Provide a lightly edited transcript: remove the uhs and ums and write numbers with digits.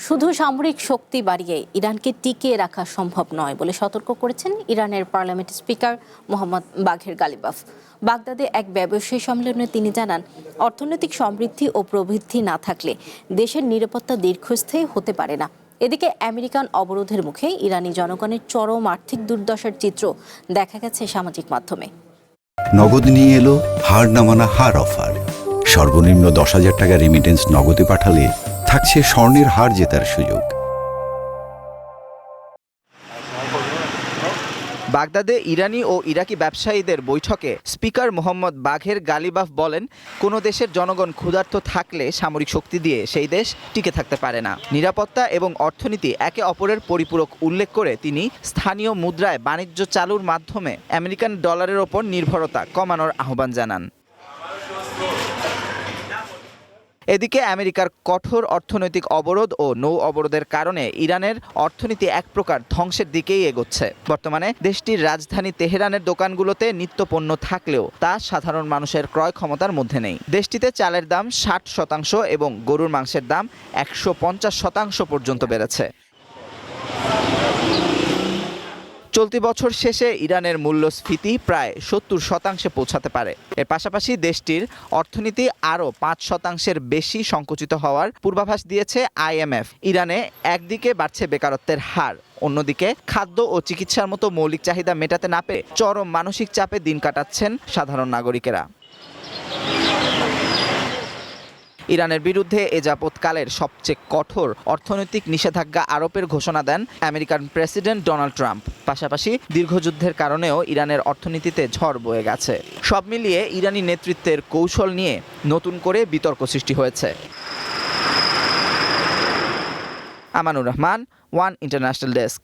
শুধু সামরিক শক্তি বাড়িয়ে ইরানকে টিকিয়ে রাখা সম্ভব নয় বলে সতর্ক করেছেন ইরানের পার্লামেন্ট স্পিকার মোহাম্মদ বাঘের গালিবাফ। বাগদাদে এক ব্যবসায়ী সম্মেলনে তিনি জানান, অর্থনৈতিক সমৃদ্ধি ও প্রবৃদ্ধি না থাকলে দেশের নিরাপত্তা দীর্ঘস্থায়ী হতে পারে না। এদিকে আমেরিকান অবরোধের মুখে ইরানি জনগণের চরম আর্থিক দুর্দশার চিত্র দেখা গেছে সামাজিক মাধ্যমে। নগদ নিয়ে এলো হার না মানা হার অফার। সর্বনিম্ন 10,000 টাকা রেমিটেন্স নগদে পাঠালে থাকছে স্বর্ণের হার জেতার সুযোগ। বাগদাদে ইরানি ও ইরাকি ব্যবসায়ীদের বৈঠকে স্পিকার মোহাম্মদ বাঘের গালিবাফ বলেন, কোনো দেশের জনগণ ক্ষুধার্ত থাকলে সামরিক শক্তি দিয়ে সেই দেশ টিকে থাকতে পারে না। নিরাপত্তা এবং অর্থনীতি একে অপরের পরিপূরক উল্লেখ করে তিনি স্থানীয় মুদ্রায় বাণিজ্য চালুর মাধ্যমে আমেরিকান ডলারের ওপর নির্ভরতা কমানোর আহ্বান জানান। এদিকে আমেরিকার কঠোর অর্থনৈতিক অবরোধ ও নৌ অবরোধের কারণে ইরানের অর্থনীতি এক প্রকার ধ্বংসের দিকেই এগোচ্ছে। বর্তমানে দেশটির রাজধানী তেহরানের দোকানগুলোতে নিত্যপণ্য থাকলেও তা সাধারণ মানুষের ক্রয় ক্ষমতার মধ্যে নেই। দেশটিতে চালের দাম 60% এবং গরুর মাংসের দাম 150% পর্যন্ত বেড়েছে। চলতি বছর শেষে ইরানের মূল্যস্ফীতি প্রায় 70% পৌঁছাতে পারে। এর পাশাপাশি দেশটির অর্থনীতি আরও 5% বেশি সংকুচিত হওয়ার পূর্বাভাস দিয়েছে IMF। ইরানে একদিকে বাড়ছে বেকারত্বের হার, অন্যদিকে খাদ্য ও চিকিৎসার মতো মৌলিক চাহিদা মেটাতে না পেরে চরম মানসিক চাপে দিন কাটাচ্ছেন সাধারণ নাগরিকেরা। ইরানের বিরুদ্ধে এ যাবৎকালের সবচেয়ে কঠোর অর্থনৈতিক নিষেধাজ্ঞা আরোপের ঘোষণা দেন আমেরিকান প্রেসিডেন্ট ডোনাল্ড ট্রাম্প। পাশাপাশি দীর্ঘযুদ্ধের কারণেও ইরানের অর্থনীতিতে ঝড় বয়ে গেছে। সব মিলিয়ে ইরানি নেতৃত্বের কৌশল নিয়ে নতুন করে বিতর্ক সৃষ্টি হয়েছে। Amanur Rahman, one international desk.